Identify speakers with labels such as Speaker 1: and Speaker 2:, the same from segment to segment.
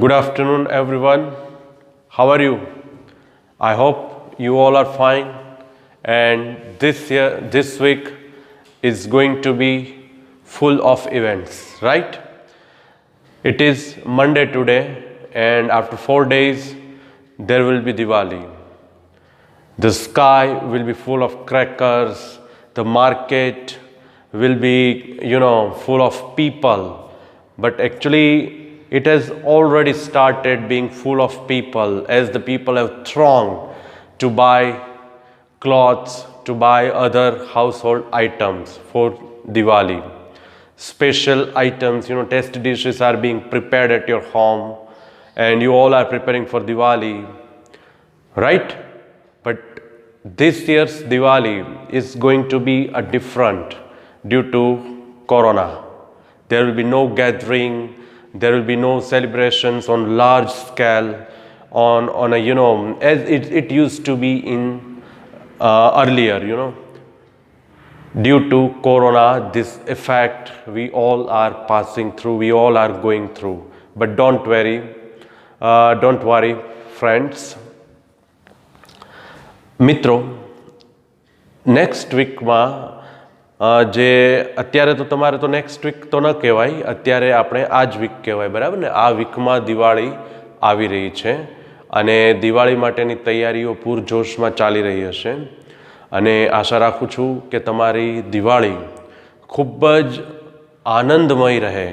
Speaker 1: Good afternoon, everyone. How are you? I hope you all are fine. And this week is going to be full of events, right? It is Monday today, and after 4 days, there will be Diwali. The sky will be full of crackers, the market will be, full of people. But actually, it has already started being full of people as the people have thronged to buy clothes, to buy other household items for Diwali. Special items, taste dishes are being prepared at your home, and you all are preparing for Diwali, right? But this year's Diwali is going to be a different due to Corona. There will be no gathering, there will be no celebrations on large scale, on a as it used to be in earlier. Due to Corona, this effect we all are passing through, we all are going through. But don't worry, friends. મિત્રો, next વીકમાં જે અત્યારે તો તમારે તો next week તો ન કહેવાય, અત્યારે આપણે આ જ વીક કહેવાય, બરાબર ને? આ વીકમાં દિવાળી આવી રહી છે અને દિવાળી માટેની તૈયારીઓ પૂરજોશમાં ચાલી રહી હશે અને આશા રાખું છું કે તમારી દિવાળી ખૂબ જ આનંદમય રહે,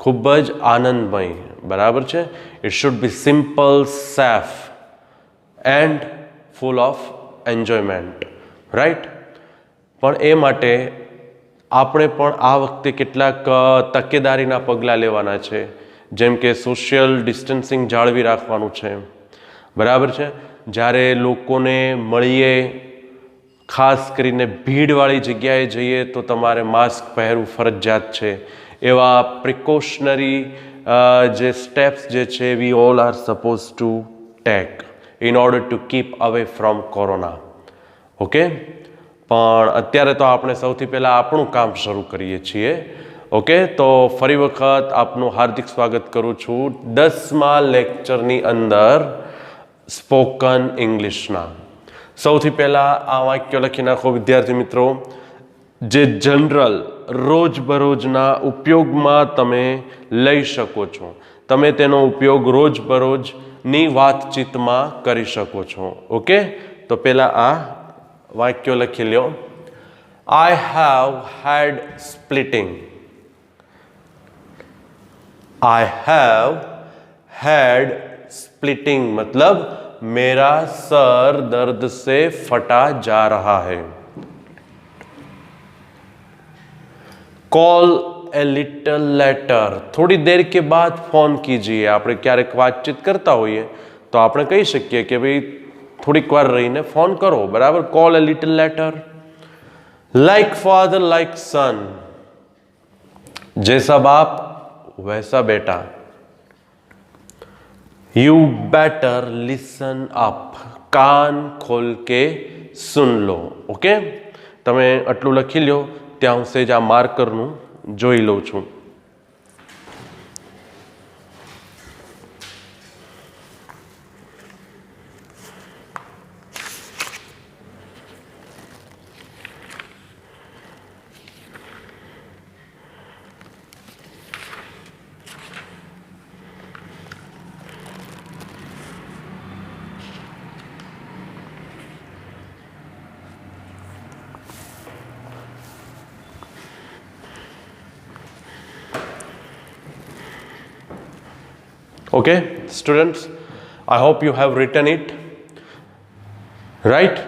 Speaker 1: ખૂબ જ આનંદમય, બરાબર છે? It should be simple, safe and full of enjoyment, right? પણ એ માટે આપણે પણ આ વખતે કેટલાક તકેદારીના પગલાં લેવાના છે, જેમ કે સોશિયલ ડિસ્ટન્સિંગ જાળવી રાખવાનું છે, બરાબર છે? જ્યારે લોકોને મળીએ, ખાસ કરીને ભીડવાળી જગ્યાએ જઈએ તો તમારે માસ્ક પહેરવું ફરજિયાત છે. એવા પ્રિકોશનરી જે સ્ટેપ્સ જે છે we all are suppose to take in order to keep away from corona. Okay, પણ અત્યારે તો આપણે સૌથી પહેલાં આપણું કામ શરૂ કરીએ છીએ. ઓકે, તો ફરી વખત આપનું હાર્દિક સ્વાગત કરું છું 10મા લેક્ચરની અંદર સ્પોકન ઇંગ્લિશના. સૌથી પહેલાં આ વાક્ય લખી નાખો વિદ્યાર્થી મિત્રો, જે જનરલ રોજબરોજના ઉપયોગમાં તમે લઈ શકો છો. તમે તેનો ઉપયોગ રોજબરોજની વાતચીતમાં કરી શકો છો. ઓકે, તો પહેલાં આ વાક્યો લખી લ્યો. I have head splitting. I have had splitting मतलब मेरा सर दर्द से फटा जा रहा है. कॉल ए लिटल लेटर, थोड़ी देर के बाद फोन कीजिए. આપણે ક્યારેક વાતચીત કરતા હોઈએ તો આપણે કહી શકીએ કે ભાઈ થોડીક વાર રહીને ફોન કરો, બરાબર? Call a little later. Like father like son, जैसा बाप वैसा बेटा. यू बेटर लिसन अप, कान खोल के सुन लो. ओके, તમે આટલું લખી લો. ત્યાં હું સેજ આ માર્કરનું જોઈ લઉં છું. Okay, students, I hope you have written it, right?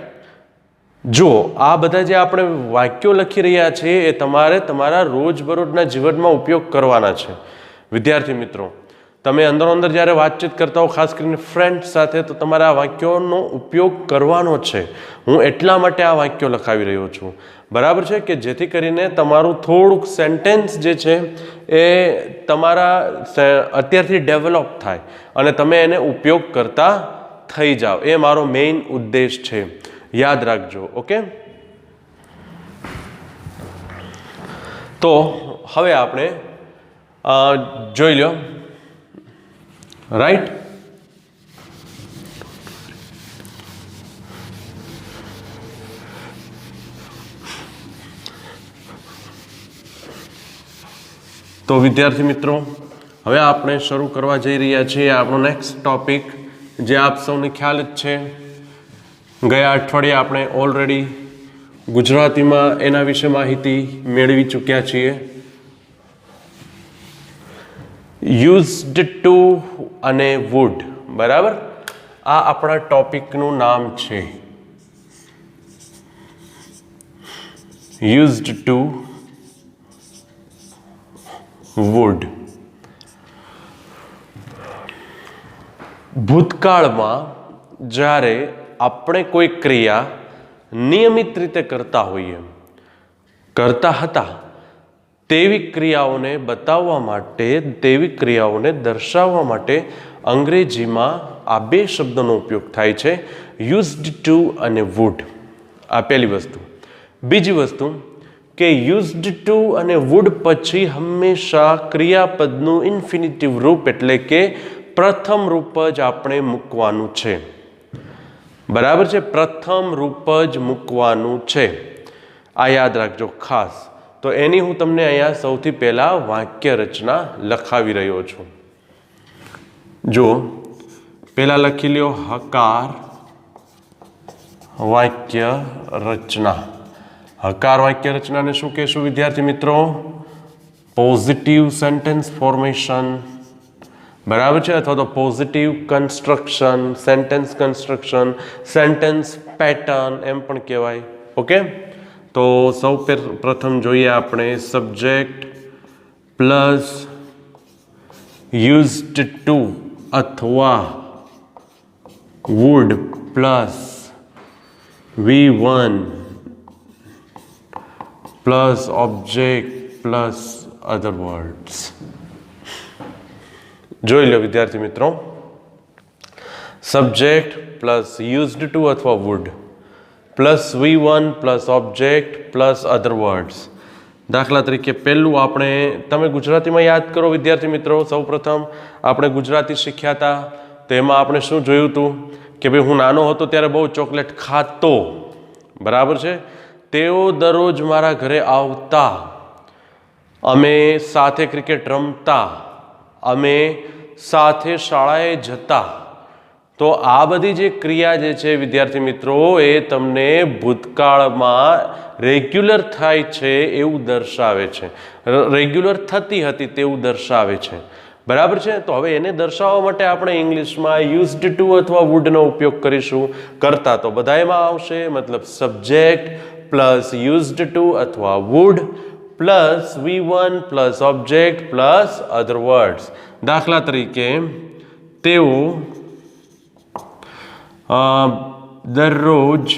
Speaker 1: જુઓ, આ બધા જે આપણે વાક્યો લખી રહ્યા છીએ એ તમારે તમારા રોજબરોજના જીવનમાં ઉપયોગ કરવાના છે. વિદ્યાર્થી મિત્રો, તમે અંદરોઅંદર જ્યારે વાતચીત કરતા હો, ખાસ કરીને ફ્રેન્ડ સાથે, તો તમારે આ વાક્યોનો ઉપયોગ કરવાનો છે. હું એટલા માટે આ વાક્યો લખાવી રહ્યો છું, બરાબર છે? કે જેથી કરીને તમારું થોડુંક સેન્ટેન્સ જે છે એ તમારા અત્યારથી ડેવલપ થાય અને તમે એને ઉપયોગ કરતા થઈ જાઓ. એ મારો મેઇન ઉદ્દેશ છે, યાદ રાખજો. ઓકે, તો હવે આપણે જોઈ લો રાઈટ. તો વિદ્યાર્થી મિત્રો, હવે આપણે શરૂ કરવા જઈ રહ્યા છીએ આપણો નેક્સ્ટ ટોપિક, જે આપ સૌને ખ્યાલ જ છે. ગયા અઠવાડિયે આપણે ઓલરેડી ગુજરાતીમાં એના વિશે માહિતી મેળવી ચૂક્યા છીએ. યુઝડ ટુ અને વુડ, બરાબર, આ આપણા ટોપિકનું નામ છે. Used to, would. ભૂતકાળમાં જ્યારે આપણે કોઈ ક્રિયા નિયમિત રીતે કરતા હતા, તેવી ક્રિયાઓને બતાવવા માટે, તેવી ક્રિયાઓને દર્શાવવા માટે અંગ્રેજીમાં આ બે શબ્દોનો ઉપયોગ થાય છે, યુઝડ ટુ અને વુડ. આ પહેલી વસ્તુ. બીજી વસ્તુ કે યુઝડ ટુ અને વુડ પછી હંમેશા ક્રિયાપદનું ઇન્ફિનિટિવ રૂપ એટલે કે પ્રથમ રૂપ જ આપણે મૂકવાનું છે. બરાબર છે, પ્રથમ રૂપ જ મૂકવાનું છે. આ યાદ રાખજો ખાસ. તો એની હું તમને અહીંયા સૌથી પહેલા વાક્ય રચના લખાવી રહ્યો છું. જો પહેલા લખી લ્યો હકાર વાક્ય રચના. હકાર વાક્ય રચનાને શું કહેશું વિદ્યાર્થી મિત્રો? પોઝિટિવ સેન્ટેન્સ ફોર્મેશન, બરાબર છે, અથવા તો positive construction, sentence construction, sentence pattern એમ પણ કહેવાય. ઓકે, તો સૌ પ્રથમ જોઈએ આપણે સબ્જેક્ટ પ્લસ યુઝડ ટુ અથવા would plus V1 plus object plus other words. જોઈ લો વિદ્યાર્થી મિત્રો, સબ્જેક્ટ પ્લસ યુઝડ ટુ અથવા would plus V1 plus object plus other words. દાખલા તરીકે પહેલું આપણે, તમે ગુજરાતીમાં યાદ કરો વિદ્યાર્થી મિત્રો, સૌ પ્રથમ આપણે ગુજરાતી શીખ્યા હતા, તો એમાં આપણે શું જોયું હતું કે ભાઈ હું નાનો હતો ત્યારે બહુ ચોકલેટ ખાતો, બરાબર છે. તેઓ દરરોજ મારા ઘરે આવતા, અમે સાથે ક્રિકેટ રમતા, અમે સાથે શાળાએ જતા. તો આ બધી જે ક્રિયા જે છે વિદ્યાર્થી મિત્રો, એ તમને ભૂતકાળમાં રેગ્યુલર થાય છે એવું દર્શાવે છે, રેગ્યુલર થતી હતી તેવું દર્શાવે છે, બરાબર છે. તો હવે એને દર્શાવવા માટે આપણે ઇંગ્લિશમાં યુઝડ ટુ અથવા વુડનો ઉપયોગ કરીશું. કરતા તો બધામાં આવશે, મતલબ સબ્જેક્ટ પ્લસ યુઝડ ટુ અથવા would plus V1 plus object plus other words. દાખલા તરીકે તેઓ દરરોજ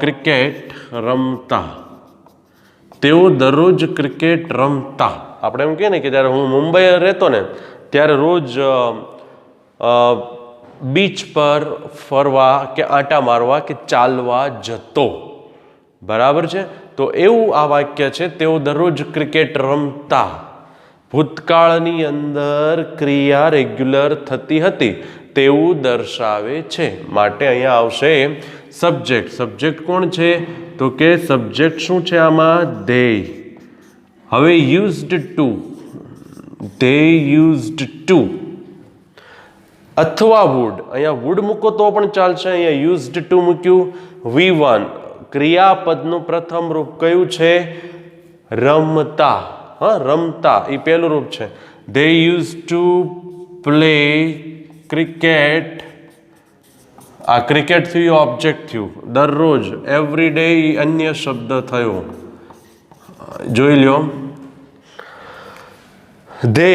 Speaker 1: ક્રિકેટ રમતા, તેઓ દરરોજ ક્રિકેટ રમતા. આપણે એમ કહીએ ને કે જ્યારે હું મુંબઈ રહેતો ને ત્યારે રોજ બીચ પર ફરવા કે આંટા મારવા કે ચાલવા જતો, બરાબર છે. તો એવું આ વાક્ય છે, તેઓ દરરોજ ક્રિકેટ રમતા. ભૂતકાળની અંદર ક્રિયા રેગ્યુલર થતી હતી તેવું દર્શાવે છે, માટે અહીંયા આવશે સબ્જેક્ટ. સબ્જેક્ટ કોણ છે? તો કે સબ્જેક્ટ શું છે આમાં? ધે. હવે used to, they used to અથવા વુડ. અહીંયા વુડ મૂકો તો પણ ચાલશે, અહીંયા યુઝડ ટુ મૂક્યું. V1 ક્રિયાપદનું પ્રથમ રૂપ કયું છે? રમતા. હા, રમતા એ પહેલું રૂપ છે. They use to play cricket. આ ક્રિકેટ થયું, ઓબ્જેક્ટ થયું. દરરોજ, એવરી ડે અન્ય શબ્દ થયો. જોઈ લો, they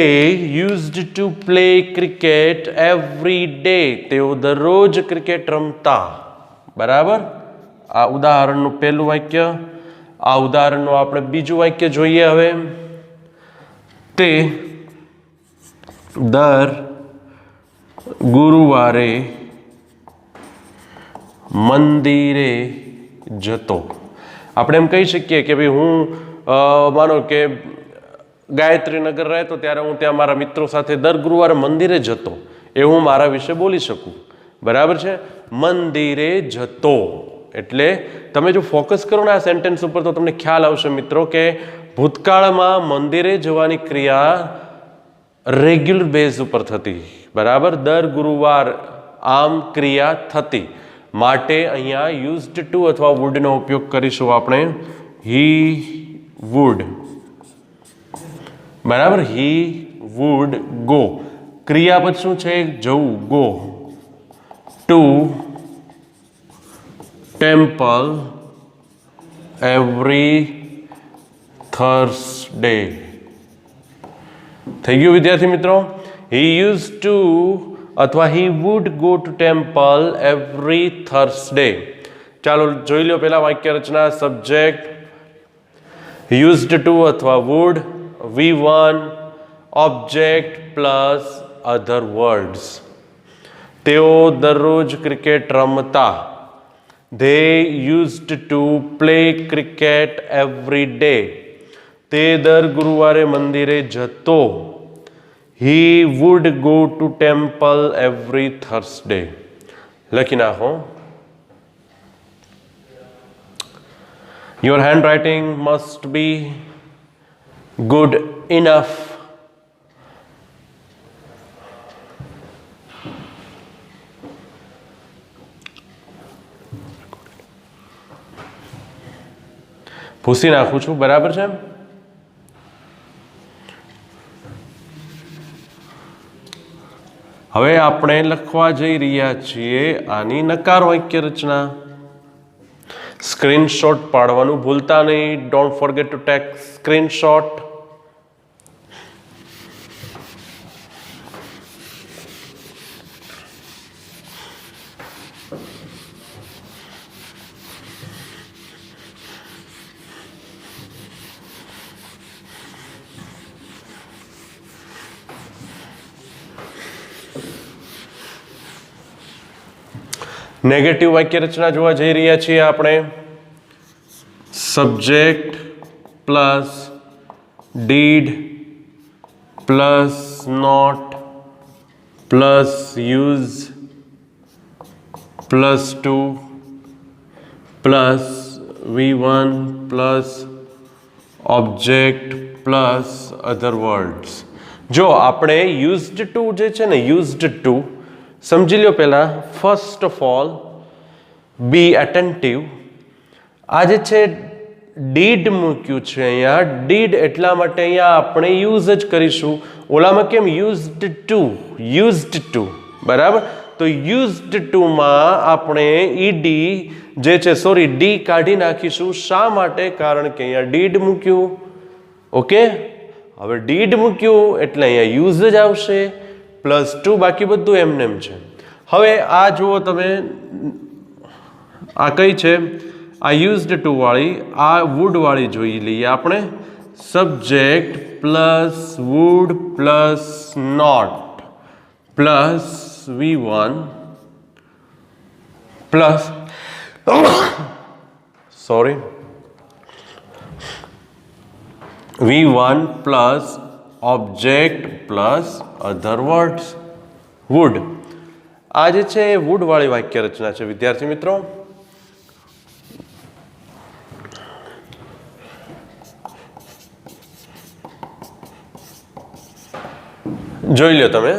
Speaker 1: used to play cricket every day. તેઓ દરરોજ ક્રિકેટ રમતા, બરાબર. આ ઉદાહરણનું પહેલું વાક્ય. આ ઉદાહરણનું આપણે બીજું વાક્ય જોઈએ. હવે તે દર ગુરુવારે મંદિરે જતો. આપણે એમ કહી શકીએ કે ભાઈ હું માનો કે ગાયત્રીનગર રહેતો ત્યારે હું ત્યાં મારા મિત્રો સાથે દર ગુરુવારે મંદિરે જતો, એ હું મારા વિશે બોલી શકું. બરાબર છે? મંદિરે જતો. એટલે તમે જો ફોકસ કરો ને આ સેન્ટેન્સ ઉપર તો તમને ખ્યાલ આવશે મિત્રો કે ભૂતકાળમાં મંદિરે જવાની ક્રિયા રેગ્યુલર બેઝ ઉપર થતી. બરાબર? દર ગુરુવાર આમ ક્રિયા થતી. માટે અહીંયા યુઝડ ટુ અથવા વુડનો ઉપયોગ કરીશું આપણે. He would. બરાબર? He would go. ક્રિયા પછી શું છે? જવું. Go to temple every Thursday. થઈ ગયું વિદ્યાર્થી મિત્રો? હી યુઝ ટુ અથવા he would go to temple every Thursday. ચાલો જોઈ લો પહેલા વાક્ય રચના. સબ્જેક્ટ યુઝડ ટુ અથવા would, V1 object plus other words. તેઓ દરરોજ ક્રિકેટ રમતા. They used to play cricket every day. તે દર ગુરુવારે મંદિરે જતો. He would go to temple every Thursday. લખી નાખો. Your hand writing must be good enough. ભૂસી નાખું છું. બરાબર છે? હવે આપણે લખવા જઈ રહ્યા છીએ આની નકાર વાક્ય રચના. સ્ક્રીનશોટ પાડવાનું ભૂલતા નહીં. Don't forget to take screenshot. Negative વાક્ય રચના જોવા જઈ રહ્યા છીએ આપણે. Subject plus did plus not plus use plus to plus V1 plus object plus other words. જો આપણે યુઝડ ટુ જે છે ને, યુઝડ ટુ સમજી લો પહેલા. ફર્સ્ટ ઓફ ઓલ બી એટેન્ટિવ. આ જે છે ડીડ મૂક્યું છે અહીંયા. ડીડ એટલા માટે અહીંયા આપણે યુઝ જ કરીશું. ઓલામાં કેમ યુઝડ ટુ, યુઝડ ટુ. બરાબર? તો યુઝડ ટુમાં આપણે ઈડી જે છે, સોરી ડી કાઢી નાખીશું. શા માટે? કારણ કે અહીંયા ડીડ મૂક્યું. ઓકે, હવે ડીડ મૂક્યું એટલે અહીંયા યુઝ જ આવશે. પ્લસ ટુ, બાકી બધું એમને એમ છે. હવે આ જુઓ તમે, આ કઈ છે? આ યુઝડ ટુ વાળી, આ વુડ વાળી જોઈ લઈએ આપણે. Subject plus would plus not plus V1 plus sorry V1 plus object plus other words. Would. આ જે છે એ વુડ વાળી વાક્ય રચના છે વિદ્યાર્થી મિત્રો. જોઈ લો તમે.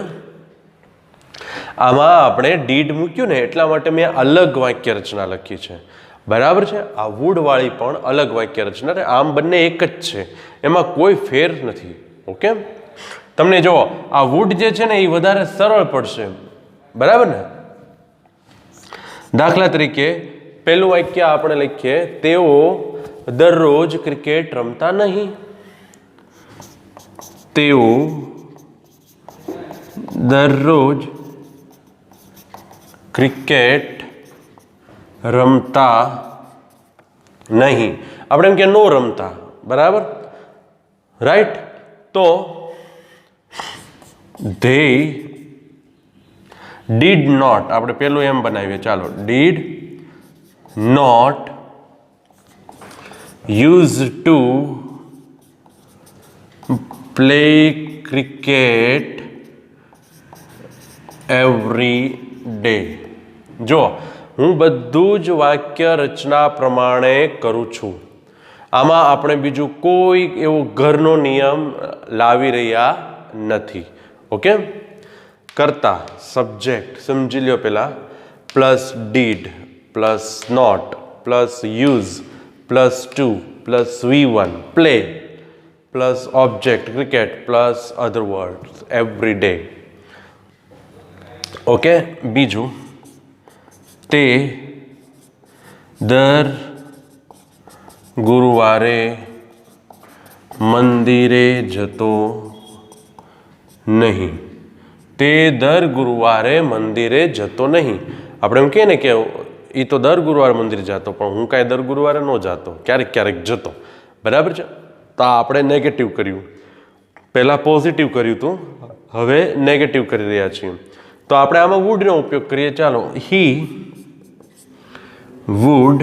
Speaker 1: આમાં આપણે ડીડ મૂક્યું ને એટલા માટે મેં અલગ વાક્ય રચના લખી છે. બરાબર છે? આ વુડ વાળી પણ અલગ વાક્ય રચના. આમ બંને એક જ છે, એમાં કોઈ ફેર નથી. ઓકે, તમને જો આ વુડ જે છે ને એ વધારે સરળ પડશે. બરાબર ને? દાખલા તરીકે પહેલું વાક્ય આપણે લખીએ. તેઓ દરરોજ ક્રિકેટ રમતા નહીં. તેઓ દરરોજ ક્રિકેટ રમતા નહીં. આપણે એમ કે નો રમતા. બરાબર? રાઈટ? તો ધે ડીડ નોટ, આપણે પેલું એમ બનાવીએ. ચાલો, did not use to play cricket every day. જો હું બધું જ વાક્ય રચના પ્રમાણે કરું છું. આમાં આપણે બીજું કોઈ એવો ઘરનો નિયમ લાવી રહ્યા નથી. ઓકે. કરતા સબ્જેક્ટ સમજી લ્યો પહેલા, plus did plus not plus use plus to plus V1 play plus object cricket plus other words every day. Okay. બીજું, તે દર ગુરુવારે મંદિરે જતો નહીં. તે દર ગુરુવારે મંદિરે જતો નહીં. આપણે એમ કહીએ ને કે એ તો દર ગુરુવારે મંદિરે જતો, પણ હું કાંઈ દર ગુરુવારે ન જતો, ક્યારેક ક્યારેક જતો. બરાબર છે. તો આપણે નેગેટિવ કર્યું, પહેલાં પોઝિટિવ કર્યું હતું, હવે નેગેટિવ કરી રહ્યા છીએ. તો આપણે આમાં વુડનો ઉપયોગ કરીએ. ચાલો, he would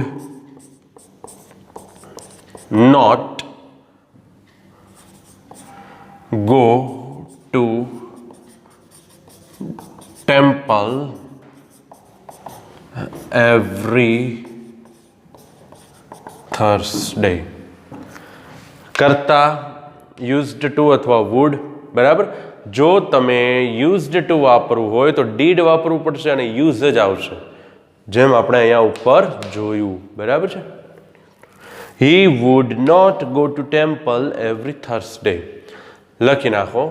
Speaker 1: not go to temple every Thursday. કરતા યુઝડ ટુ અથવા વુડ. બરાબર. જો તમે યુઝડ ટુ વાપરવું હોય તો ડીડ વાપરવું પડશે અને યુઝ જ આવશે, જેમ આપણે અહીંયા ઉપર જોયું. બરાબર છે. He would not go to temple every Thursday. લખી નાખો.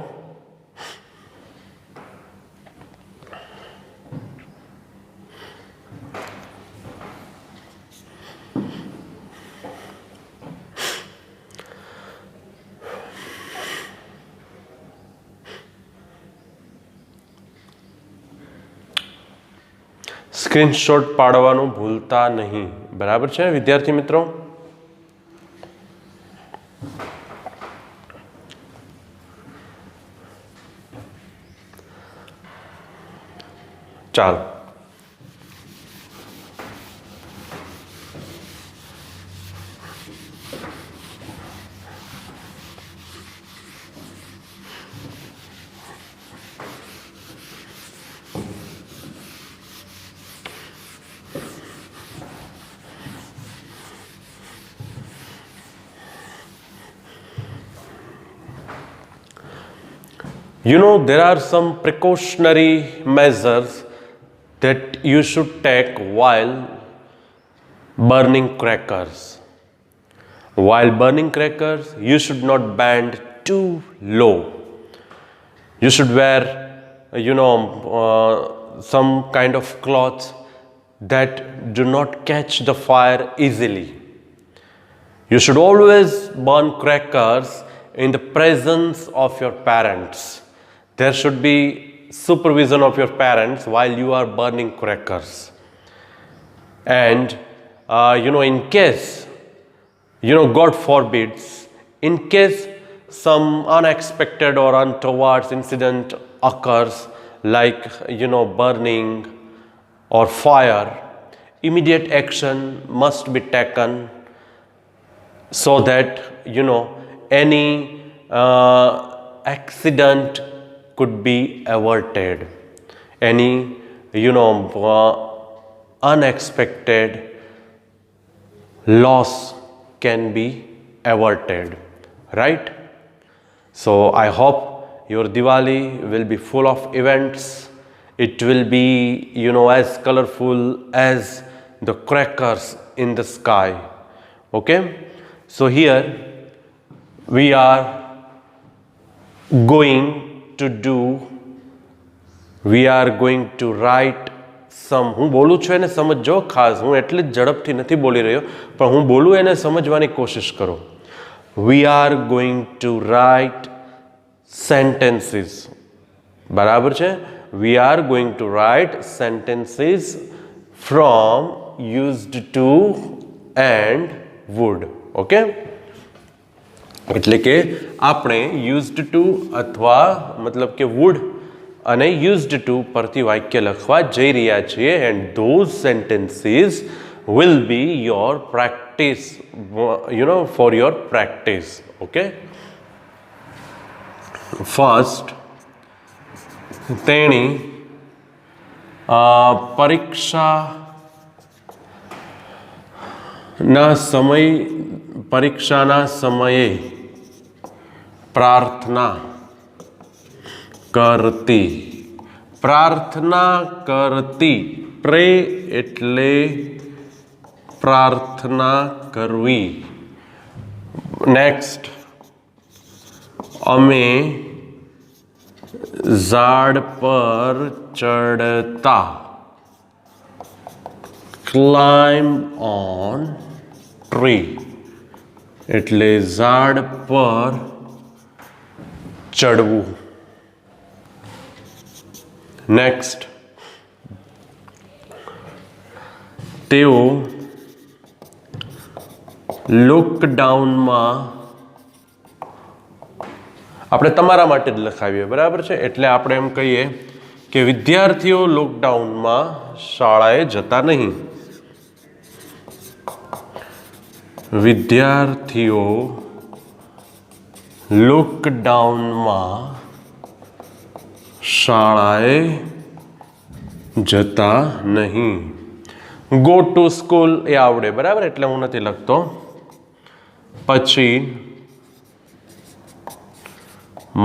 Speaker 1: સ્ક્રીનશોટ પાડવાનું ભૂલતા નહીં. બરાબર છે વિદ્યાર્થી મિત્રો. ચાલો, there are some precautionary measures that you should take while burning crackers. While burning crackers, you should not bend too low. You should wear, some kind of clothes that do not catch the fire easily. You should always burn crackers in the presence of your parents. There should be supervision of your parents while you are burning crackers. And in case, God forbids, in case some unexpected or untoward incident occurs, like burning or fire, immediate action must be taken so that any accident could be averted. Any unexpected loss can be averted, right? So I hope your Diwali will be full of events. It will be as colorful as the crackers in the sky. Okay. So here we are going to write some. હું બોલું છું એને સમજો ખાસ, હું એટલી ઝડપથી નથી બોલી રહ્યો, પણ હું બોલું એને સમજવાની કોશિશ કરો. We are going to write sentences. બરાબર છે. We are going to write sentences from used to and would. Okay. એટલે કે આપણે યુઝડ ટુ અથવા મતલબ કે વુડ અને યુઝડ ટુ પરથી વાક્ય લખવા જઈ રહ્યા છીએ. And those sentences will be your practice, for your practice. Okay. First તેણી પરીક્ષાના સમયે પ્રાર્થના કરતી પ્રે એટલે પ્રાર્થના કરવી. નેક્સ્ટ, અમે ઝાડ પર ચડતા ક્લાઇમ્બ ઓન ટ્રી એટલે ઝાડ પર ચડવું. નેક્સ્ટ, તેઓ લોકડાઉનમાં, આપણે તમારા માટે જ લખાવીએ, બરાબર છે, એટલે આપણે એમ કહીએ કે વિદ્યાર્થીઓ લોકડાઉનમાં શાળાએ જતા નહીં. વિદ્યાર્થીઓ લોકડાઉનમાં શાળાએ જતા નહીં. ગો ટુ સ્કૂલ એ આવડે, બરાબર, એટલે હું નથી લખતો. પછી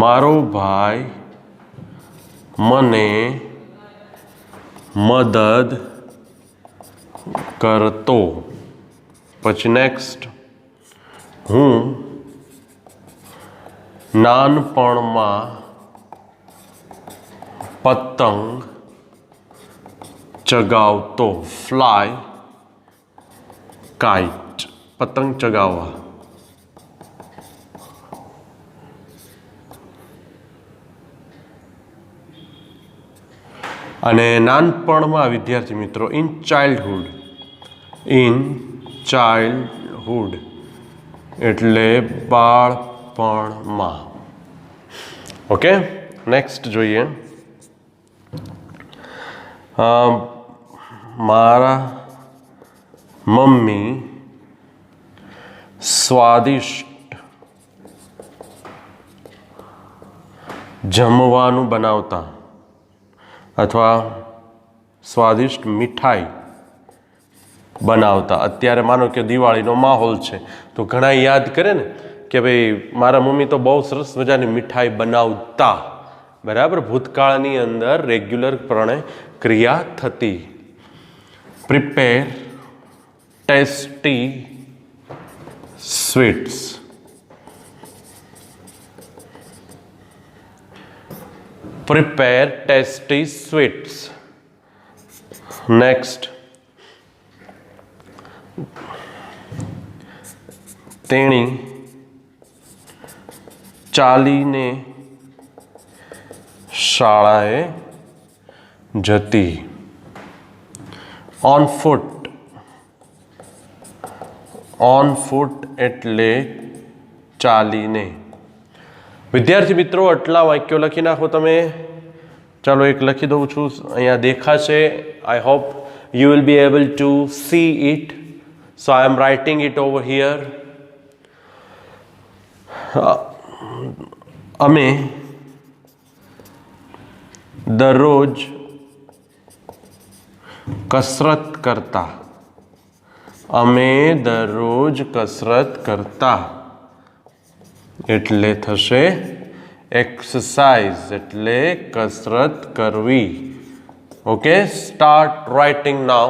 Speaker 1: મારો ભાઈ મને મદદ કરતો. પછી નેક્સ્ટ, હું નાનપણમાં પતંગ ચગાવતો. ફ્લાય કાઇટ, પતંગ ચગાવવા. અને નાનપણમાં વિદ્યાર્થી મિત્રો ઇન ચાઇલ્ડહુડ એટલે બાળપણમાં. ઓકે, નેક્સ્ટ જોઈએ. મારા મમ્મી સ્વાદિષ્ટ જમવાનું બનાવતા અથવા સ્વાદિષ્ટ મીઠાઈ બનાવતા. અત્યારે માનો કે દિવાળીનો માહોલ છે તો ઘણા યાદ કરે ને કે ભાઈ મારા મમ્મી તો બહુ સરસ મજાની મીઠાઈ બનાવતા, બરાબર. ભૂતકાળની અંદર રેગ્યુલર પ્રણે ક્રિયા થતી. Prepare tasty sweets. Prepare tasty sweets. Next, તેણી ચાલીને શાળાએ જતી. ઓન ફૂટ એટલે ચાલીને. વિદ્યાર્થી મિત્રો આટલા વાક્યો લખી નાખો તમે. ચાલો એક લખી દઉં છું, અહીંયા દેખાશે. I hope you will be able to see it, so I am writing it over here. અમે દરરોજ કસરત કરતા. અમે દરરોજ કસરત કરતા એટલે થશે એક્સરસાઇઝ એટલે કસરત કરવી. ઓકે, સ્ટાર્ટ રાઇટિંગ નાઉ.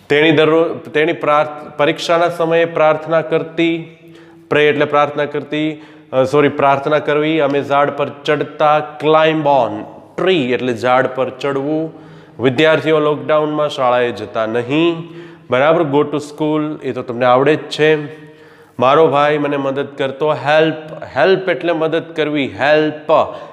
Speaker 1: તેણી પરીક્ષાના સમયે પ્રાર્થના કરતી. પ્રે એટલે પ્રાર્થના કરતી, પ્રાર્થના કરવી. અમે ઝાડ પર ચડતા. ક્લાઇમ્બ ઓન ટ્રી એટલે ઝાડ પર ચડવું. વિદ્યાર્થીઓ લોકડાઉનમાં શાળાએ જતા નહીં, બરાબર. ગો ટુ સ્કૂલ એ તો તમને આવડે જ છે. મારો ભાઈ મને મદદ કરતો. હેલ્પ એટલે મદદ કરવી. હેલ્પ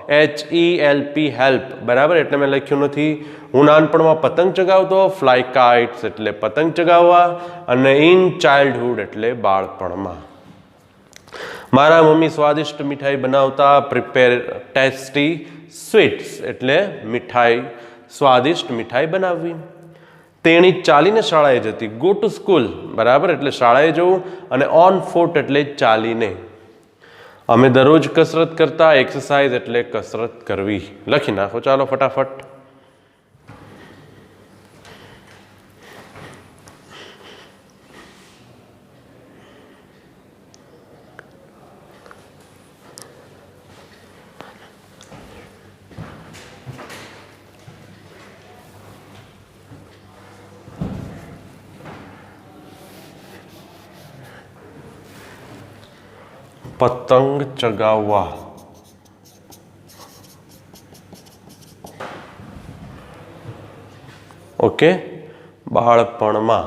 Speaker 1: HELP હેલ્પ, બરાબર, એટલે મેં લખ્યું નથી. હું નાનપણમાં પતંગ ચગાવતો. ફ્લાય કાઇટ્સ એટલે પતંગ ચગાવવા. અને ઇન ચાઇલ્ડહુડ એટલે બાળપણમાં. મારા મમ્મી સ્વાદિષ્ટ મીઠાઈ બનાવતા. પ્રિપેર ટેસ્ટી સ્વીટ્સ એટલે મીઠાઈ, સ્વાદિષ્ટ મીઠાઈ બનાવવી. તેણી ચાલીને શાળાએ જતી. ગો ટુ સ્કૂલ, બરાબર, એટલે શાળાએ જવું. અને ઓન ફૂટ એટલે ચાલીને. અમે દરરોજ કસરત કરતા. એક્સરસાઇઝ એટલે કસરત કરવી. લખી નાખો ચાલો ફટાફટ. પતંગ ચગાવવા. ઓકે, બાળપણમાં.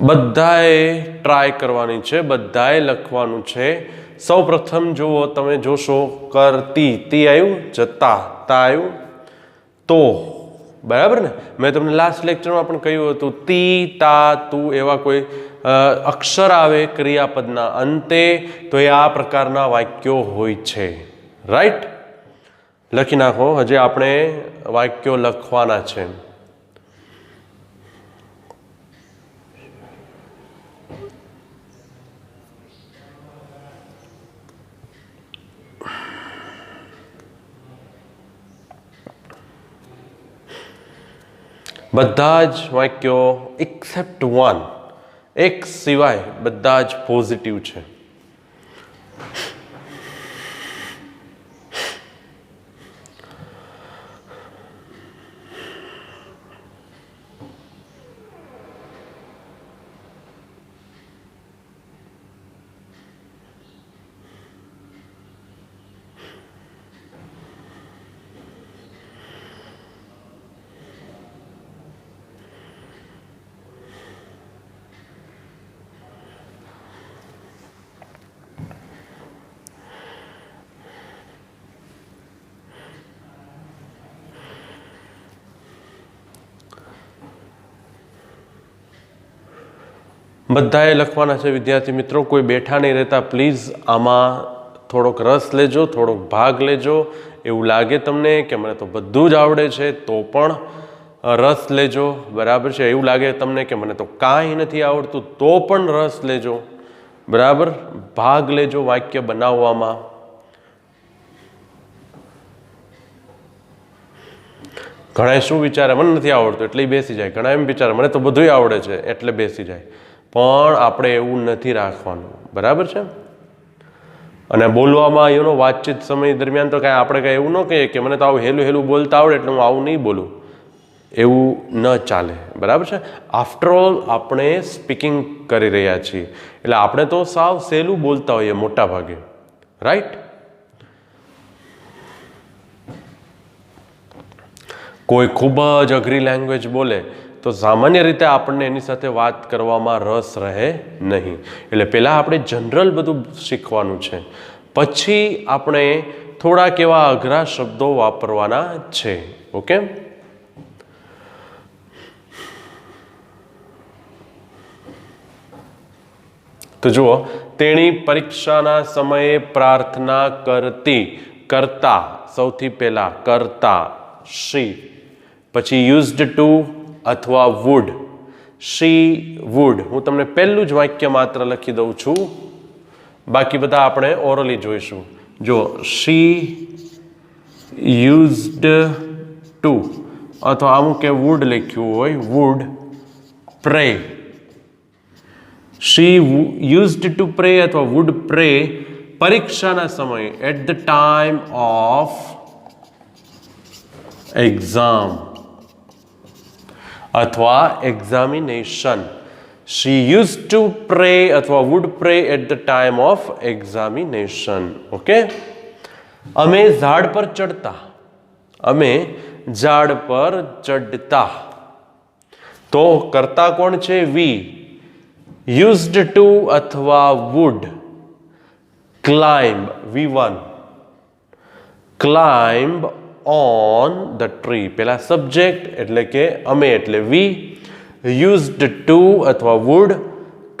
Speaker 1: બધાએ ટ્રાય કરવાની છે, બધાએ લખવાનું છે. સૌ પ્રથમ જુઓ, તમે જોશો કરતી, તી આવ્યું, જતા, તા આવ્યું, તો બરાબર ને. મેં તમને લાસ્ટ લેક્ચરમાં પણ કહ્યું હતું તી, તા, તું એવા કોઈ અક્ષર આવે ક્રિયાપદના અંતે તો એ આ પ્રકારના વાક્યો હોય છે. રાઈટ, લખી નાખો. હજી આપણે વાક્યો લખવાના છે. બધા જ વાક્યો એક્સેપ્ટ વન, એક સિવાય બધા જ પોઝિટિવ છે. બધાએ લખવાના છે વિદ્યાર્થી મિત્રો. કોઈ બેઠા નહીં રહેતા. પ્લીઝ આમાં થોડોક રસ લેજો, થોડોક ભાગ લેજો. એવું લાગે તમને કે મને તો બધું જ આવડે છે તો પણ રસ લેજો. બરાબર છે. એવું લાગે તમને કે મને તો કાંઈ નથી આવડતું તો પણ રસ લેજો. બરાબર, ભાગ લેજો વાક્ય બનાવવામાં. ઘણા શું વિચારે મને નથી આવડતું એટલે બેસી જાય. ઘણા એમ વિચારે મને તો બધું આવડે છે એટલે બેસી જાય. પણ આપણે એવું નથી રાખવાનું. બરાબર છે. અને બોલવામાં વાતચીત સમય દરમિયાન તો કાંઈ આપણે કાંઈ એવું ન કહીએ કે મને તો આવું હેલું હેલું બોલતા આવડે એટલે હું આવું નહીં બોલું. એવું ન ચાલે. બરાબર છે. આફ્ટર ઓલ આપણે સ્પીકિંગ કરી રહ્યા છીએ એટલે આપણે તો સાવ સહેલું બોલતા હોઈએ મોટા ભાગે. રાઈટ. કોઈ ખૂબ જ અઘરી લેંગ્વેજ બોલે તો સામાન્ય રીતે આપણને એની સાથે વાત કરવામાં રસ રહે નહીં. એટલે પહેલાં આપણે જનરલ બધું શીખવાનું છે, પછી આપણે થોડાક એવા અઘરા શબ્દો વાપરવાના છે. ઓકે. તો જુઓ, તેણી પરીક્ષાના સમયે પ્રાર્થના કરતી. કરતા સૌથી પહેલા કરતા શી, પછી યુઝડ ટુ અથવા વુડ. She would. હું તમને પહેલું જ વાક્ય માત્ર લખી દઉં છું, બાકી બધા આપણે ઓરલી જોઈશું. જો શી યુઝડ ટુ અથવા અમુક કે વુડ લખ્યું હોય, would pray. She used to pray અથવા વુડ પ્રે પરીક્ષાના સમયે, at the time of exam અથવા examination. She use to pray અથવા would pray at the time of examination. Okay. અમે ઝાડ પર ચડતા. અમે ઝાડ પર ચડતા. તો કરતા કોણ છે? વી. યુઝડ ટુ અથવા would. Climb V1. Climb on the tree. પેલા સબ્જેક્ટ એટલે કે અમે એટલે વી. યુઝડ ટુ અથવા વુડ.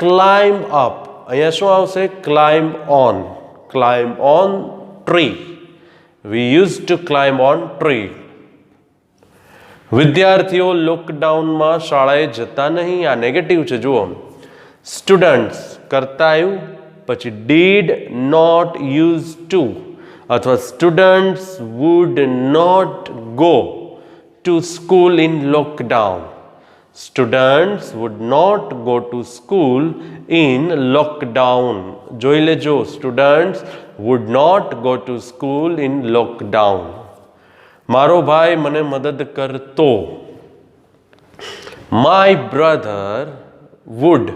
Speaker 1: Climb up. અહીંયા શું આવશે? Climb on. Climb on tree. We use to climb on tree. વિદ્યાર્થીઓ લોકડાઉનમાં શાળાએ જતા નહીં. આ નેગેટિવ છે. જુઓ, સ્ટુડન્ટ્સ કરતા આવ્યું, પછી ડીડ નોટ યુઝ ટુ, અથવા students would not go to school in lockdown. Students would not go to school in lockdown. જોઈ લેજો, students would not go to school in lockdown. મારો ભાઈ મને મદદ કરતો. માય બ્રધર વુડ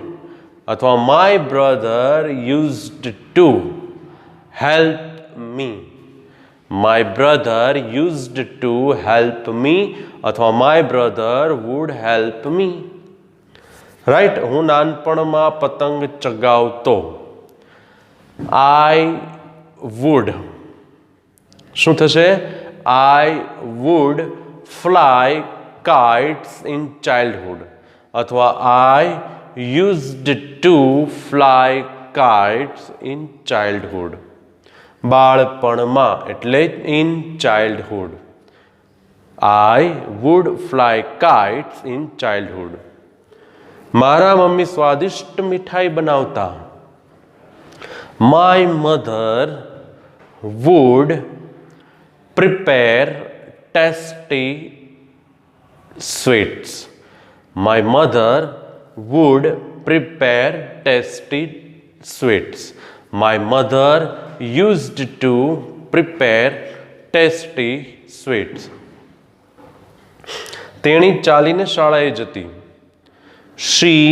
Speaker 1: અથવા my brother used to help me. My brother used to help me અથવા my brother would help me. Right. હું નાનપણમાં પતંગ ચગાવતો. આઈ વુડ શું થશે? I would fly kites in childhood અથવા I used to fly kites in childhood. બાળપણમાં એટલે in childhood. I would fly kites in childhood. મારા મમ્મી સ્વાદિષ્ટ મીઠાઈ બનાવતા. My mother would prepare tasty sweets. My mother would prepare tasty sweets. My mother used to prepare tasty sweets. તેણી ચાલીને શાળાએ જતી. She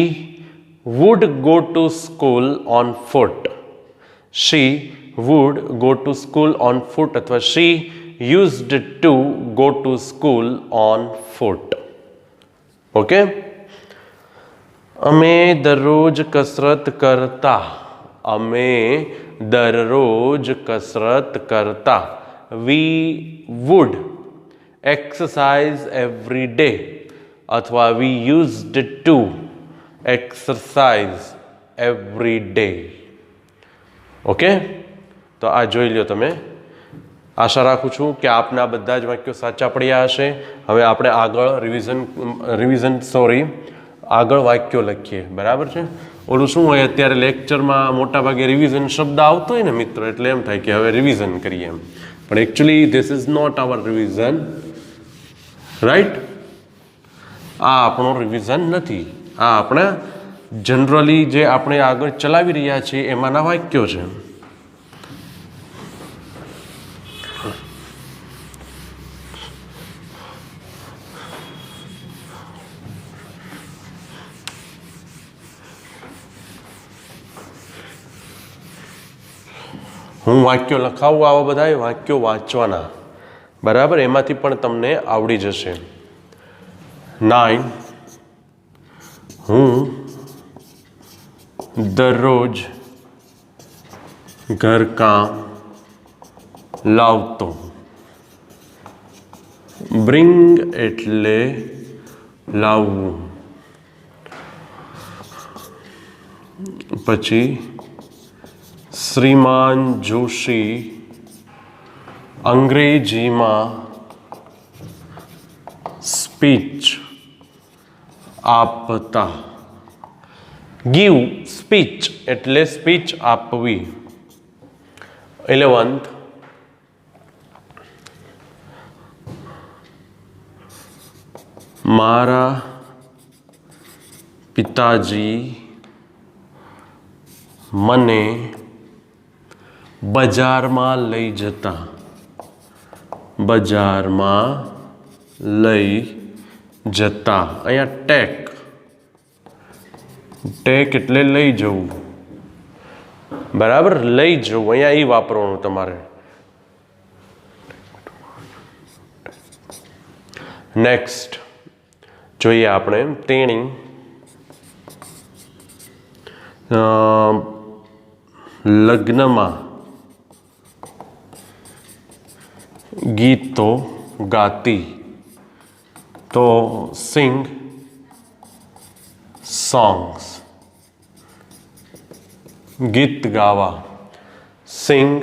Speaker 1: would go to school on foot. She would go to school on foot અથવા she used two go to school on foot. Okay. અમે દરરોજ કસરત કરતા. અમે દરરોજ કસરત કરતા. We would exercise every day અથવા we used to exercise every day. Okay. તો આ જોઈ લો તમે. આશા રાખું છું કે આપના બધા જ વાક્યો સાચા પડ્યા હશે. હવે આપણે આગળ આગળ વાક્યો લખીએ. બરાબર છે. ઓલું શું હોય, અત્યારે લેક્ચરમાં મોટા ભાગે રિવિઝન શબ્દ આવતો હોય ને મિત્રો, એટલે એમ થાય કે હવે રિવિઝન કરીએ એમ. પણ actually this is not our revision. Right. આ આપણો રિવિઝન નથી. આ આપણા જનરલી જે આપણે આગળ ચલાવી રહ્યા છીએ એમાંના વાક્યો છે. હું વાક્યો લખાવું, આવા બધા વાક્યો વાંચવાના. બરાબર. એમાંથી પણ તમને આવડી જશે. 9. હું દરરોજ ઘરકામ લાવતો. બ્રિંગ એટલે લાવવું. પછી શ્રીમાન જોશી અંગ્રેજીમાં સ્પીચ આપતા. ગીવ સ્પીચ એટલે સ્પીચ આપવી. 11th મારા પિતાજી મને બજારમાં લઈ જતા. બજારમાં લઈ જતા. અહીંયા ટેક એટલે લઈ જવું. બરાબર. લઈ જવું અહીંયા એ વાપરવાનું તમારે. નેક્સ્ટ જોઈએ આપણે. તેણી લગ્નમાં ગીતો ગાતી. તો સિંગ સોંગ્સ. ગીત ગાવા. સિંગ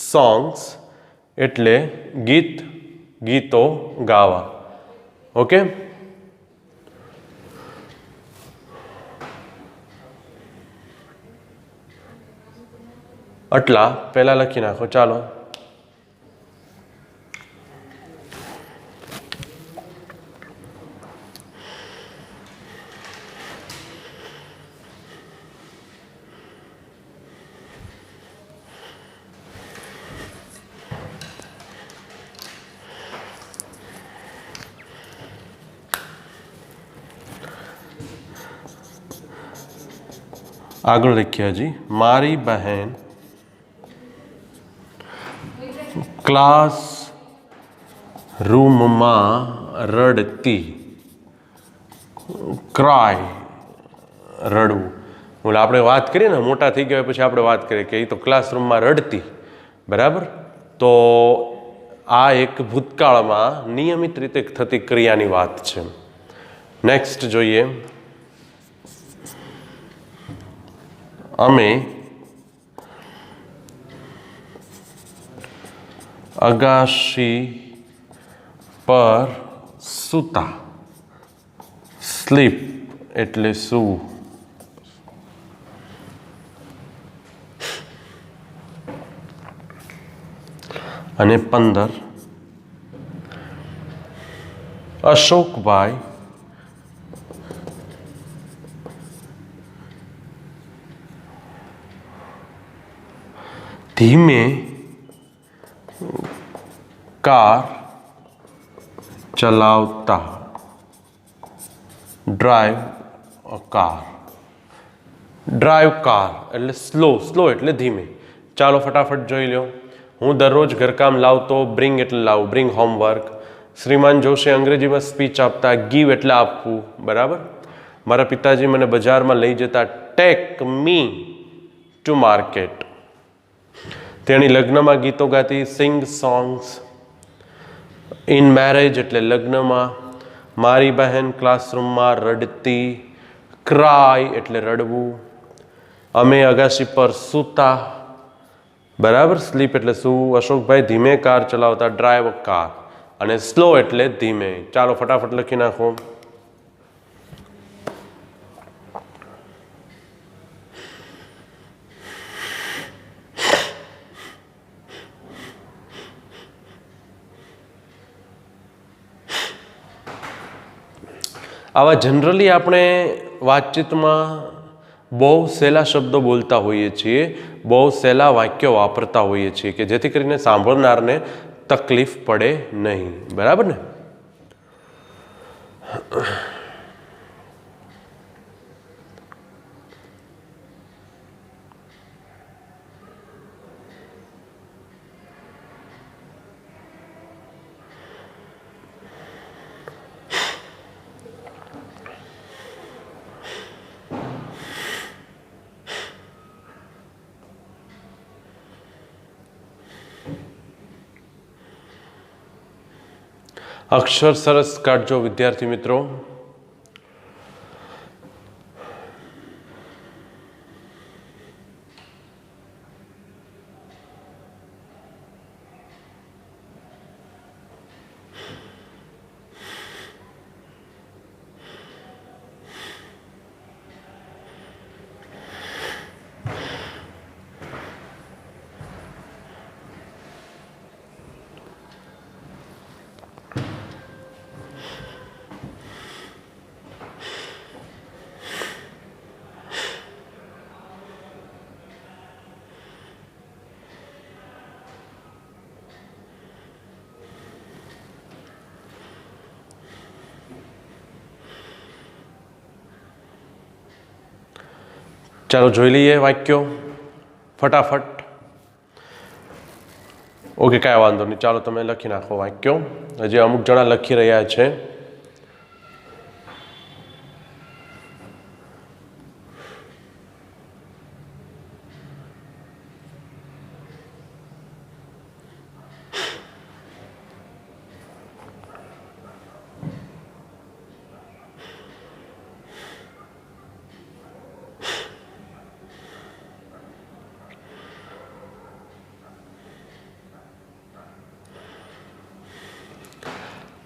Speaker 1: સોંગ્સ એટલે ગીત ગીતો ગાવા. ઓકે, આટલા પહેલા લખી નાખો. ચાલો, આગળ લખીએ. હજી મારી બહેન ક્લાસ રૂમમાં રડતી. ક્રાય, રડવું. એટલે આપણે વાત કરીએ ને, મોટા થઈ ગયા પછી આપણે વાત કરીએ કે એ તો ક્લાસરૂમમાં રડતી. બરાબર. તો આ એક ભૂતકાળમાં નિયમિત રીતે થતી ક્રિયાની વાત છે. નેક્સ્ટ જોઈએ. અમે અગાશી પર સૂતા. સ્લીપ એટલે સૂવું. અને 15 અશોકભાઈ ધીમે કાર ચલાવતા. Drive a car. Drive car એટલે સ્લો. સ્લો એટલે ધીમે. ચાલો ફટાફટ જોઈ લો. હું દરરોજ ઘરકામ લાવતો. બ્રિંગ એટલે લાવું, બ્રિંગ હોમવર્ક. શ્રીમાન જોશી અંગ્રેજીમાં સ્પીચ આપતા. ગીવ એટલે આપવું. બરાબર. મારા પિતાજી મને બજારમાં લઈ જતા. Tech me to market. તેણી લગ્નમાં ગીતો ગાતી. Sing songs. ઇન મેરેજ એટલે લગ્નમાં. મારી બહેન ક્લાસરૂમમાં રડતી. ક્રાય એટલે રડવું. અમે અગાશી પર સૂતા. બરાબર. સ્લીપ એટલે સૂવું. અશોકભાઈ ધીમે કાર ચલાવતા. Drive a car. અને સ્લો એટલે ધીમે. ચાલો ફટાફટ લખી નાખો. આવા જનરલી આપણે વાતચીતમાં બહુ સહેલા શબ્દો બોલતા હોઈએ છીએ, બહુ સહેલા વાક્યો વાપરતા હોઈએ છીએ કે જેથી કરીને સાંભળનારને તકલીફ પડે નહીં. બરાબર ને? અક્ષર સરસ કાઢજો વિદ્યાર્થી મિત્રો. ચાલો જોઈ લઈએ વાક્યો ફટાફટ. ઓકે, કાંઈ વાંધો નહીં. ચાલો તમે લખી નાખો વાક્યો. હજી અમુક જણા લખી રહ્યા છે.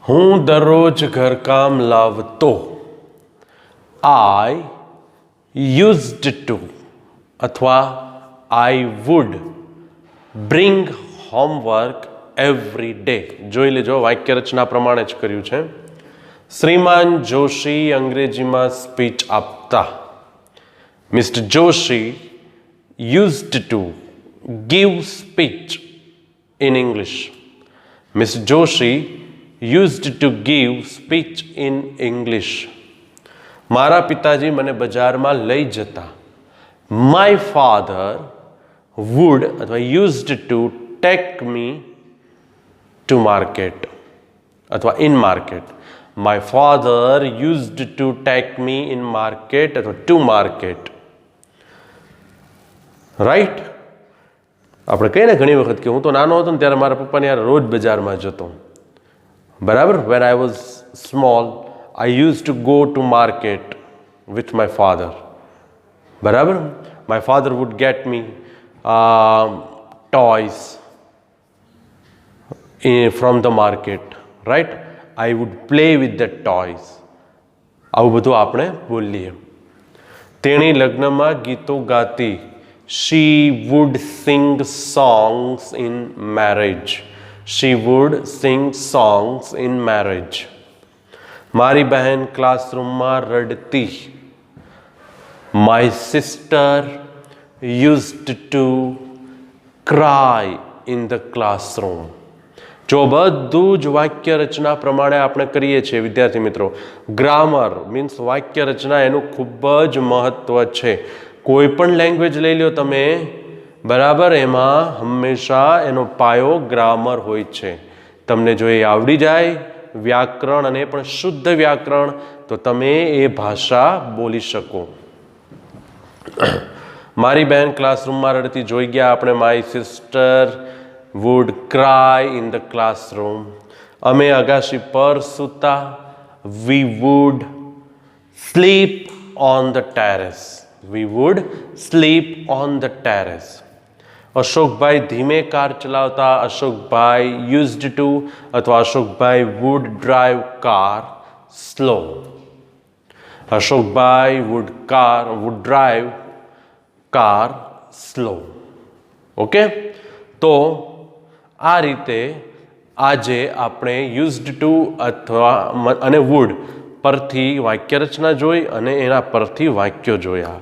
Speaker 1: હું દરરોજ ઘરકામ લાવતો. આઈ યુઝડ ટુ અથવા I would bring homework every day. જોઈ લેજો, વાક્ય રચના પ્રમાણે જ કર્યું છે. શ્રીમાન જોશી અંગ્રેજીમાં સ્પીચ આપતા. Mister Joshi used to give speech in English. Mister Joshi used to give speech in English. મારા પિતાજી મને બજારમાં લઈ જતા. માય ફાધર વુડ અથવા used to take me to market અથવા in market. My father used to take me in market અથવા to market. Right. આપણે કહીએ ને ઘણી વખત કે હું તો નાનો હતો ને ત્યારે મારા પપ્પાને યાર રોજ બજારમાં જતો. બરાબર. When I was small I used to go to market with my father. બરાબર. My father would get me toys from the market, right? I would play with the toys. આવું બધું આપણે બોલીએ. તેણી લગ્નમાં ગીતો ગાતી. She would sing songs in marriage. She would sing songs in marriage. મારી બહેન ક્લાસરૂમમાં રડતી. My sister used to cry in the classroom. જો બધું જ વાક્ય રચના પ્રમાણે આપણે કરીએ છીએ વિદ્યાર્થી મિત્રો. ગ્રામર મીન્સ વાક્ય રચના એનું ખૂબ જ મહત્વ છે. કોઈ પણ લેંગ્વેજ લઈ લો તમે, બરાબર, એમાં હંમેશા એનો પાયો ગ્રામર હોય છે. તમને જો એ આવડી જાય વ્યાકરણ અને પણ શુદ્ધ વ્યાકરણ, તો તમે એ ભાષા બોલી શકો. મારી બહેન ક્લાસરૂમમાં રડતી જોઈ ગયા આપણે. My sister would cry in the classroom. અમે અગાશી પર સૂતા. We would sleep on the terrace. We would sleep on the terrace. Ashokbhai ધીમે કાર ચલાવતા. અશોકભાઈ યુઝડ ટુ અથવા Ashokbhai would drive car slow. Ashokbhai would drive car slow. Okay. તો આ રીતે આજે આપણે યુઝડ ટુ અથવા અને વુડ પરથી વાક્ય રચના જોઈ અને એના પરથી વાક્યો જોયા.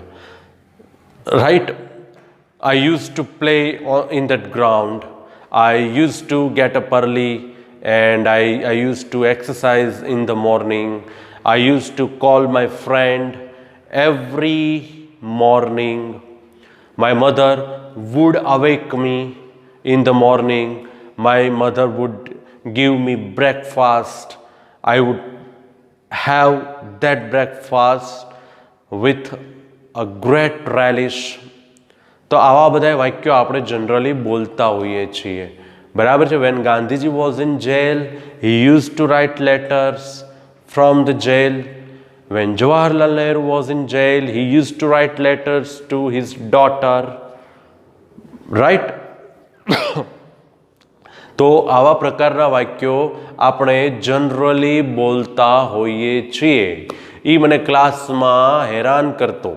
Speaker 1: Right. I used to play in that ground. I used to get up early and I used to exercise in the morning. I used to call my friend every morning. My mother would awake me in the morning. My mother would give me breakfast. I would have that breakfast with a great relish. તો આવા બધા વાક્યો આપણે generally બોલતા હોઈએ છીએ. બરાબર છે. When Gandhiji was in jail he use to write letters from the jail. When Jawaharlal Nehru was in jail he use to write letters to his daughter. Right. તો આવા પ્રકારના વાક્યો આપણે જનરલી બોલતા હોઈએ છીએ. એ મને ક્લાસમાં હેરાન કરતો.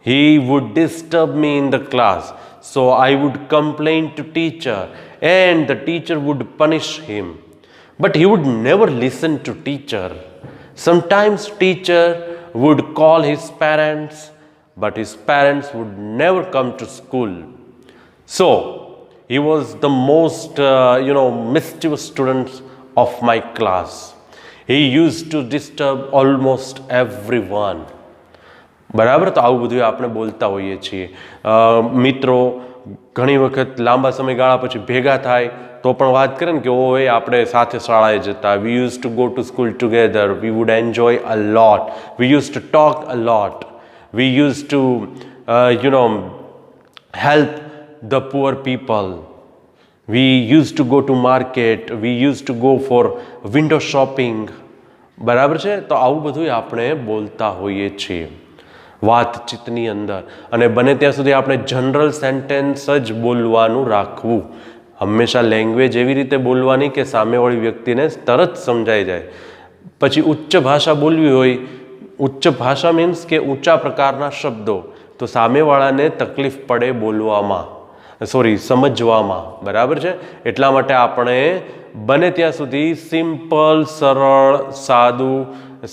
Speaker 1: He would disturb me in the class, so I would complain to teacher and the teacher would punish him. But he would never listen to teacher. Sometimes teacher would call his parents, but his parents would never come to school. So he was the most mischievous student of my class. He used to disturb almost everyone. બરાબર. તો આવું બધું આપણે બોલતા હોઈએ છીએ. મિત્રો ઘણી વખત લાંબા સમયગાળા પછી ભેગા થાય તો પણ વાત કરે ને કે ઓએ આપણે સાથે શાળાએ જતા. વી use two go to school together. V wood enjoy a lot. V use to talk a lot. V use to help the poor people. V use two go to market. V use to go for window shopping. બરાબર છે. તો આવું બધું આપણે બોલતા હોઈએ છીએ વાતચીતની અંદર. અને બને ત્યાં સુધી આપણે જનરલ સેન્ટેન્સ જ બોલવાનું રાખવું. હંમેશા લેંગ્વેજ એવી રીતે બોલવાની કે સામેવાળી વ્યક્તિને તરત સમજાઈ જાય. પછી ઉચ્ચ ભાષા બોલવી હોય, ઉચ્ચ ભાષા મીન્સ કે ઊંચા પ્રકારના શબ્દો, તો સામેવાળાને તકલીફ પડે બોલવામાં, સમજવામાં. બરાબર છે. એટલા માટે આપણે બને ત્યાં સુધી સિમ્પલ, સરળ,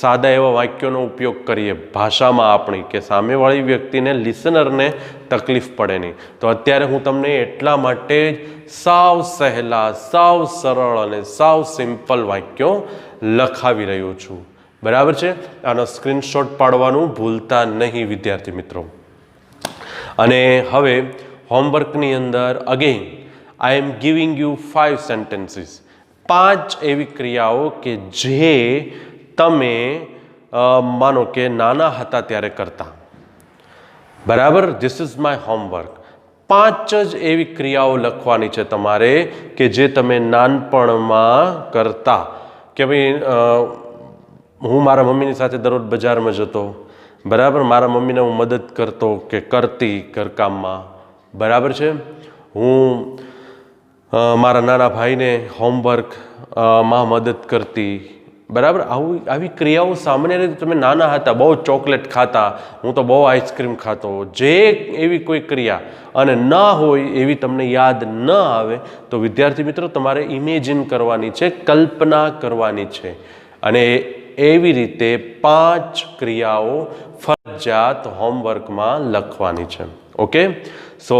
Speaker 1: સાદા એવા વાક્યોનો ઉપયોગ કરીએ ભાષામાં આપણી, કે સામેવાળી વ્યક્તિને, લિસનરને તકલીફ પડે નહીં. તો અત્યારે હું તમને એટલા માટે સાવ સહેલા, સાવ સરળ અને સાવ સિમ્પલ વાક્યો લખાવી રહ્યો છું. બરાબર છે. આનો સ્ક્રીનશોટ પાડવાનું ભૂલતા નહીં વિદ્યાર્થી મિત્રો. અને હવે હોમવર્કની અંદર again I am giving you 5 sentences, 5 એવી ક્રિયાઓ કે જે તમે માનો કે નાના હતા ત્યારે કરતા. બરાબર. This is my homework. 5 જ એવી ક્રિયાઓ લખવાની છે તમારે કે જે તમે નાનપણમાં કરતા. કે ભાઈ હું મારા મમ્મીની સાથે દરરોજ બજારમાં જતો. બરાબર. મારા મમ્મીને હું મદદ કરતો કે કરતી ઘરકામમાં. બરાબર છે. હું મારા નાના ભાઈને હોમવર્કમાં મદદ કરતી. બરાબર. આવી ક્રિયાઓ સામાન્ય રીતે તમે નાના હતા બહુ ચોકલેટ ખાતા, હું તો બહુ આઈસ્ક્રીમ ખાતો, જે એવી કોઈ ક્રિયા અને ના હોય એવી તમને યાદ ન આવે તો વિદ્યાર્થી મિત્રો તમારે ઇમેજિન કરવાની છે, કલ્પના કરવાની છે. અને એવી રીતે 5 ક્રિયાઓ ફરજિયાત હોમવર્કમાં લખવાની છે. ઓકે. સો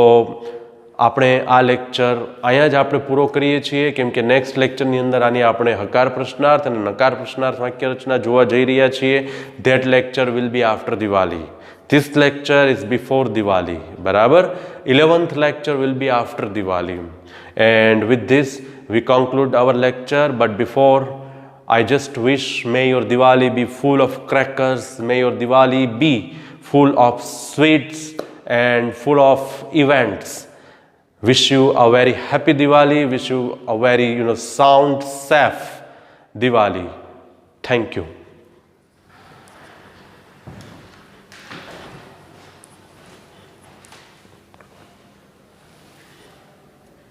Speaker 1: આપણે આ લેક્ચર અહીંયા જ આપણે પૂરો કરીએ છીએ, કેમ કે નેક્સ્ટ લેક્ચરની અંદર આની આપણે હકાર પ્રશ્નાર્થ અને નકાર પ્રશ્નાર્થ વાક્ય રચના જોવા જઈ રહ્યા છીએ. That lecture will be after Diwali. This lecture is before Diwali. બરાબર. 11th lecture will be after Diwali. And with this we conclude our lecture. But before, I just wish may your Diwali be full of crackers, may your Diwali be full of sweets and full of events. Wish you a very happy Diwali, wish you a very sound, safe Diwali. Thank you.